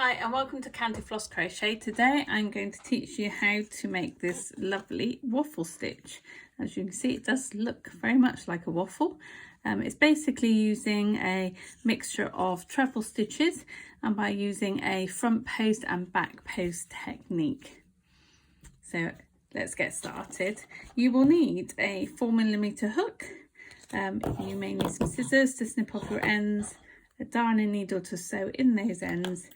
Hi and welcome to Candyfloss Crochet. Today I'm going to teach you how to make this lovely waffle stitch. As you can see, it does look very much like a waffle. It's basically using a mixture of treble stitches and by using a front post and back post technique. So let's get started. You will need a 4mm hook. You may need some scissors to snip off your ends, a darning needle to sew in those ends,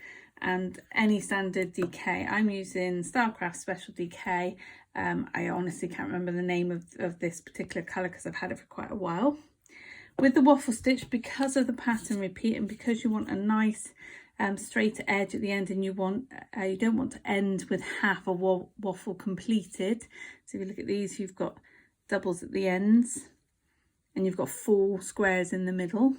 and any standard DK. I'm using Stylecraft Special DK. I honestly can't remember the name of this particular colour because I've had it for quite a while. With the waffle stitch, because of the pattern repeat and because you want a nice straight edge at the end, and you don't want to end with half a waffle completed. So if you look at these, you've got doubles at the ends and you've got 4 squares in the middle.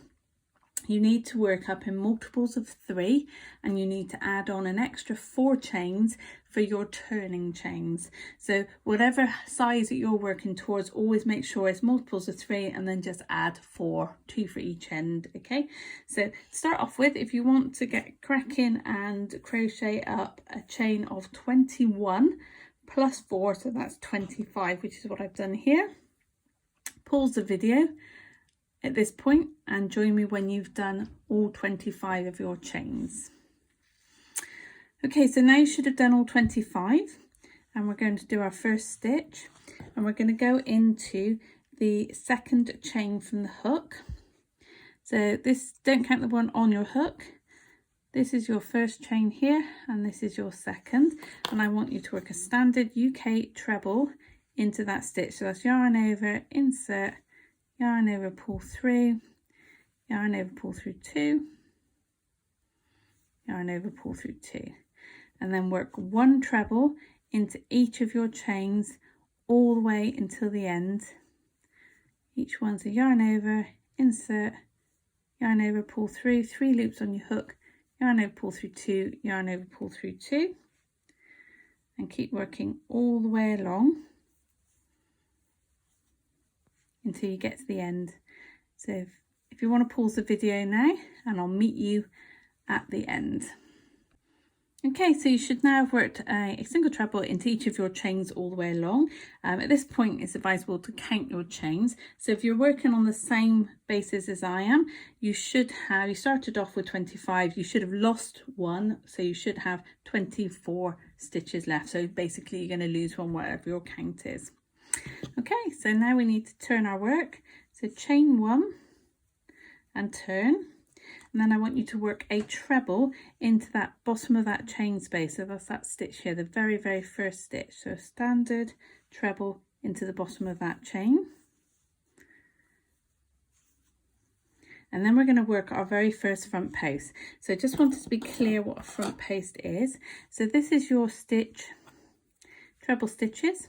You need to work up in multiples of 3 and you need to add on an extra 4 chains for your turning chains. So whatever size that you're working towards, always make sure it's multiples of 3 and then just add 4, 2 for each end. Okay, so start off with, if you want to get cracking and crochet up a chain of 21 plus 4, so that's 25, which is what I've done here. Pause the video at this point and join me when you've done all 25 of your chains. Okay, so now you should have done all 25 and we're going to do our first stitch and we're going to go into the second chain from the hook. So this, don't count the one on your hook. This is your first chain here and this is your second, and I want you to work a standard UK treble into that stitch. So that's yarn over, insert, yarn over, pull through, yarn over, pull through 2, yarn over, pull through 2, and then work 1 treble into each of your chains all the way until the end. Each one's a yarn over, insert, yarn over, pull through, 3 loops on your hook, yarn over, pull through 2, yarn over, pull through 2, and keep working all the way along until you get to the end. So if you want to pause the video now and I'll meet you at the end. Okay, so you should now have worked a single treble into each of your chains all the way along. At this point it's advisable to count your chains. So if you're working on the same basis as I am, you started off with 25, you should have lost 1, so you should have 24 stitches left. So basically you're going to lose 1 whatever your count is. Okay, so now we need to turn our work. So chain 1 and turn, and then I want you to work a treble into that bottom of that chain space. So that's that stitch here, the very first stitch. So standard treble into the bottom of that chain, and then we're going to work our very first front post. So I just wanted to be clear what a front post is. So this is your stitch, treble stitches,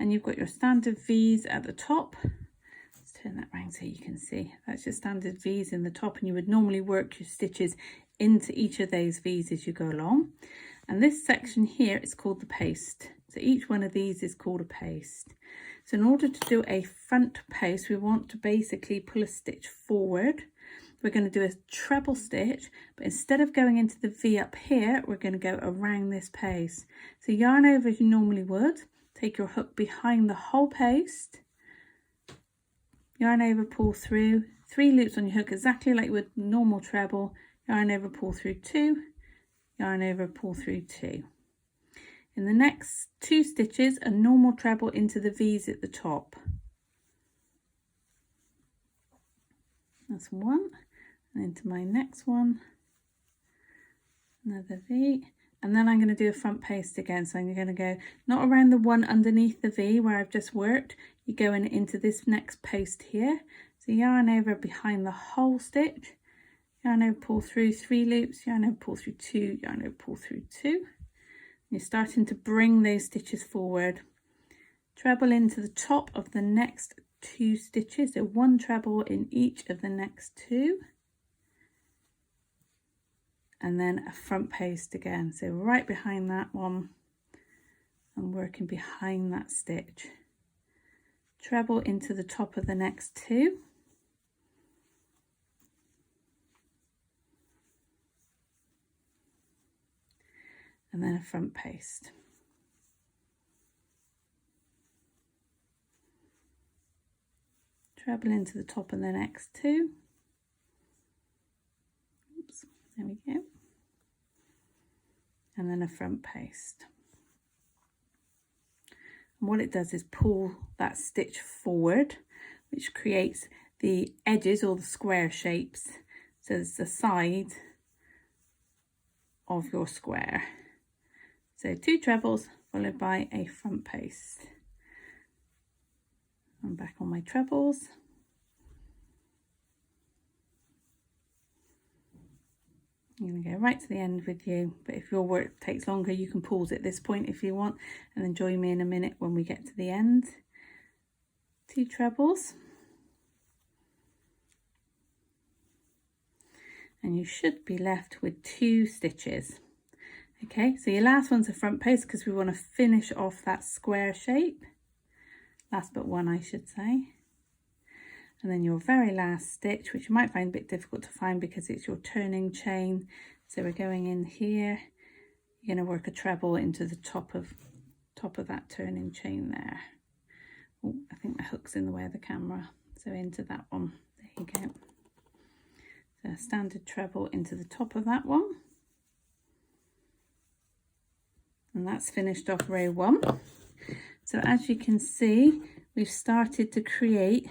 and you've got your standard V's at the top. Let's turn that round so you can see. That's your standard V's in the top, and you would normally work your stitches into each of those V's as you go along. And this section here is called the post. So each one of these is called a post. So in order to do a front post, we want to basically pull a stitch forward. We're going to do a treble stitch, but instead of going into the V up here, we're going to go around this post. So yarn over as you normally would. Take your hook behind the whole post, yarn over, pull through, 3 loops on your hook exactly like with normal treble, yarn over, pull through 2, yarn over, pull through 2. In the next 2 stitches, a normal treble into the V's at the top. That's 1, and into my next one, another V. And then I'm going to do a front post again. So I'm going to go not around the one underneath the V where I've just worked. You're going into this next post here. So yarn over behind the whole stitch, yarn over, pull through, 3 loops, yarn over, pull through 2, yarn over, pull through 2. You're starting to bring those stitches forward. Treble into the top of the next 2 stitches. So 1 treble in each of the next 2. And then a front post again, so right behind that one and working behind that stitch. Treble into the top of the next 2, and then a front post. Treble into the top of the next two. Oops, there we go. And then a front post. And what it does is pull that stitch forward, which creates the edges or the square shapes. So it's the side of your square. So 2 trebles followed by a front post. I'm back on my trebles. I'm going to go right to the end with you, but if your work takes longer you can pause at this point if you want, and then join me in a minute when we get to the end. 2 trebles, and you should be left with 2 stitches. Okay, so your last one's a front post because we want to finish off that square shape. Last but one, I should say. And then your very last stitch, which you might find a bit difficult to find because it's your turning chain. So we're going in here, you're going to work a treble into the top of that turning chain there. Oh, I think the hook's in the way of the camera, so into that one. There you go. So a standard treble into the top of that one, and that's finished off row 1. So as you can see, we've started to create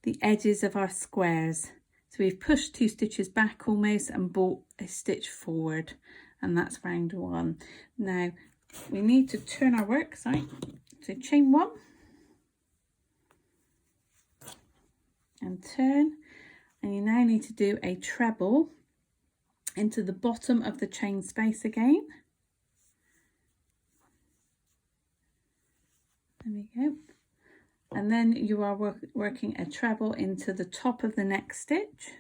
the edges of our squares. So we've pushed 2 stitches back almost and brought a stitch forward, and that's round 1. Now we need to turn our work, so chain 1 and turn, and you now need to do a treble into the bottom of the chain space again. There we go. And then you are working a treble into the top of the next stitch.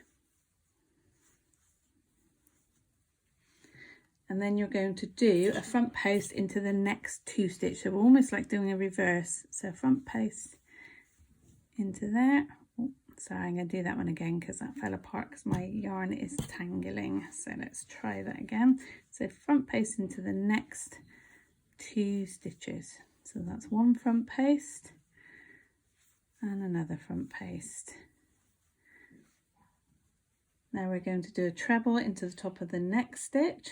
And then you're going to do a front post into the next 2 stitches. So we're almost like doing a reverse. So front post into there. Oh, sorry, I'm going to do that one again because that fell apart because my yarn is tangling. So let's try that again. So front post into the next 2 stitches. So that's 1 front post and another front post. Now we're going to do a treble into the top of the next stitch,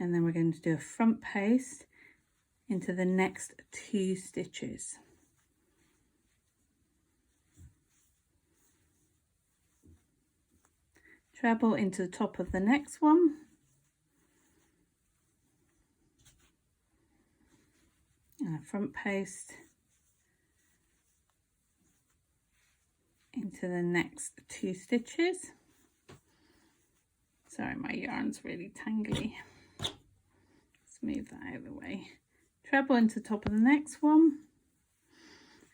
and then we're going to do a front post into the next 2 stitches. Treble into the top of the next one, and a front post into the next 2 stitches. Sorry, my yarn's really tangly. Let's move that out of the way. Treble into the top of the next one,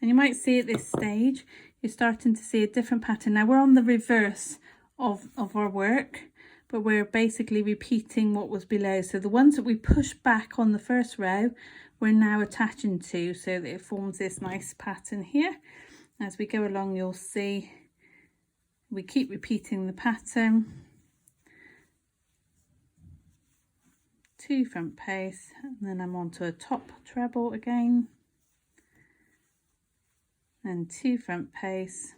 and you might see at this stage you're starting to see a different pattern. Now we're on the reverse of our work, but we're basically repeating what was below. So the ones that we pushed back on the first row we're now attaching to, so that it forms this nice pattern here. As we go along you'll see we keep repeating the pattern. 2 front posts, and then I'm onto a top treble again, and 2 front posts,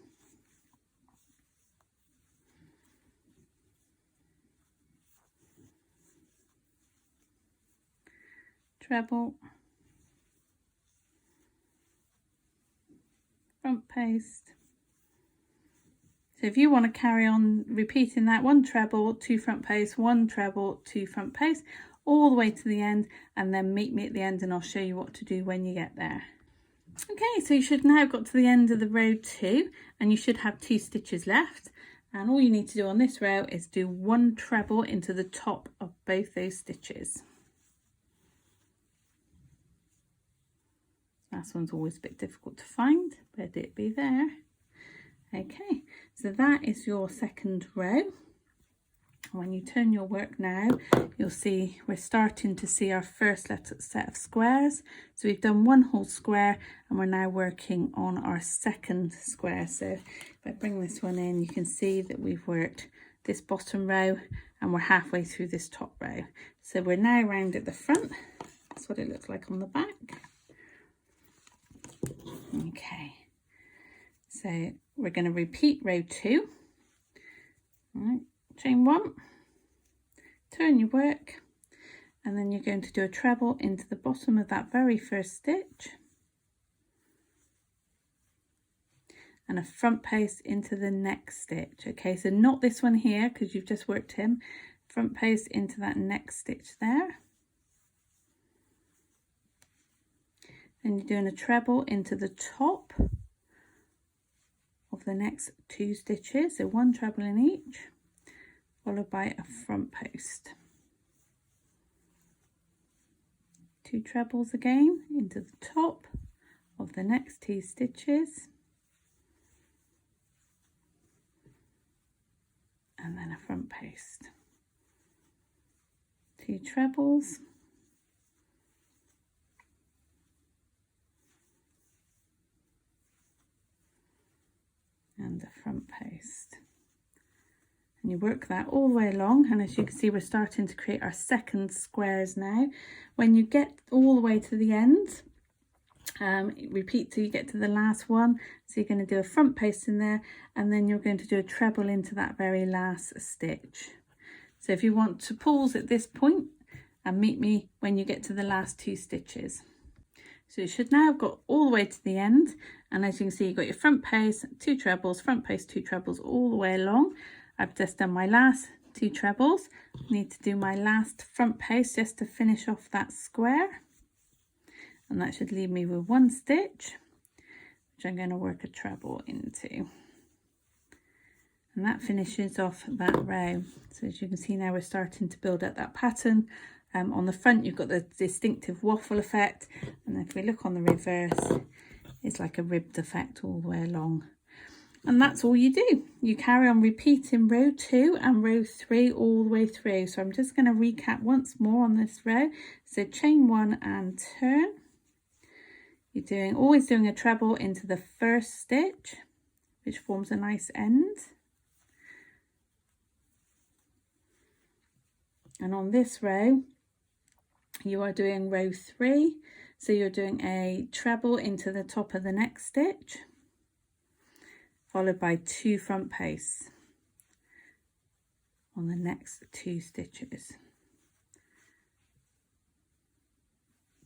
treble, front post. So if you want to carry on repeating that, 1 treble, 2 front posts, 1 treble, 2 front posts, all the way to the end, and then meet me at the end and I'll show you what to do when you get there. Okay, so you should now have got to the end of the row 2, and you should have 2 stitches left, and all you need to do on this row is do 1 treble into the top of both those stitches. Last one's always a bit difficult to find, but it'd be there. Okay, so that is your second row. When you turn your work now, you'll see we're starting to see our first set of squares. So we've done 1 whole square, and we're now working on our second square. So if I bring this one in, you can see that we've worked this bottom row, and we're halfway through this top row. So we're now round at the front. That's what it looks like on the back. Okay, so we're going to repeat row 2. All right, chain 1, turn your work, and then you're going to do a treble into the bottom of that very first stitch, and a front post into the next stitch. Okay, so not this one here because you've just worked him. Front post into that next stitch there. Then you're doing a treble into the top of the next 2 stitches, so 1 treble in each, followed by a front post. 2 trebles again into the top of the next 2 stitches, and then a front post. 2 trebles, and a front post. And you work that all the way along, and as you can see, we're starting to create our second squares now. When you get all the way to the end, repeat till you get to the last one. So you're going to do a front post in there, and then you're going to do a treble into that very last stitch. So if you want to pause at this point and meet me when you get to the last 2 stitches. So you should now have got all the way to the end, and as you can see, you've got your front post, 2 trebles, front post, 2 trebles all the way along. I've just done my last 2 trebles. I need to do my last front post just to finish off that square, and that should leave me with 1 stitch, which I'm going to work a treble into, and that finishes off that row. So as you can see, now we're starting to build up that pattern. On the front you've got the distinctive waffle effect, and if we look on the reverse, it's like a ribbed effect all the way along. And that's all you do. You carry on repeating row 2 and row 3 all the way through. So I'm just going to recap once more on this row. So chain 1 and turn. You're always doing a treble into the first stitch, which forms a nice end. And on this row, you are doing row 3, so you're doing a treble into the top of the next stitch, followed by 2 front posts on the next 2 stitches.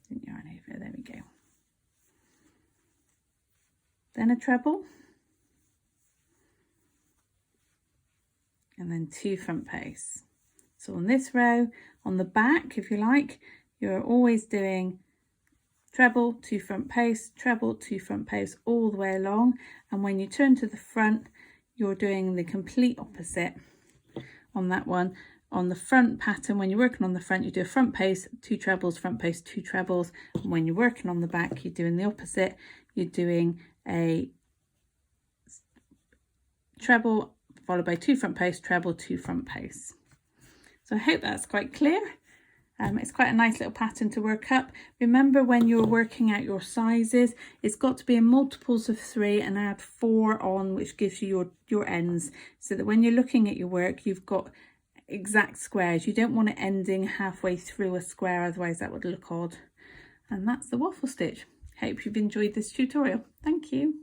Yarn over, there we go. Then a treble, and then 2 front posts. So on this row, on the back, if you like, you're always doing treble, 2 front posts, treble, 2 front posts all the way along. And when you turn to the front, you're doing the complete opposite on that one. On the front pattern, when you're working on the front, you do a front post, 2 trebles, front post, 2 trebles. And when you're working on the back, you're doing the opposite. You're doing a treble followed by 2 front posts, treble, 2 front posts. So I hope that's quite clear. It's quite a nice little pattern to work up. Remember, when you're working out your sizes, it's got to be in multiples of 3 and add 4 on, which gives you your ends, so that when you're looking at your work, you've got exact squares. You don't want it ending halfway through a square, otherwise that would look odd. And that's the waffle stitch. Hope you've enjoyed this tutorial. Thank you.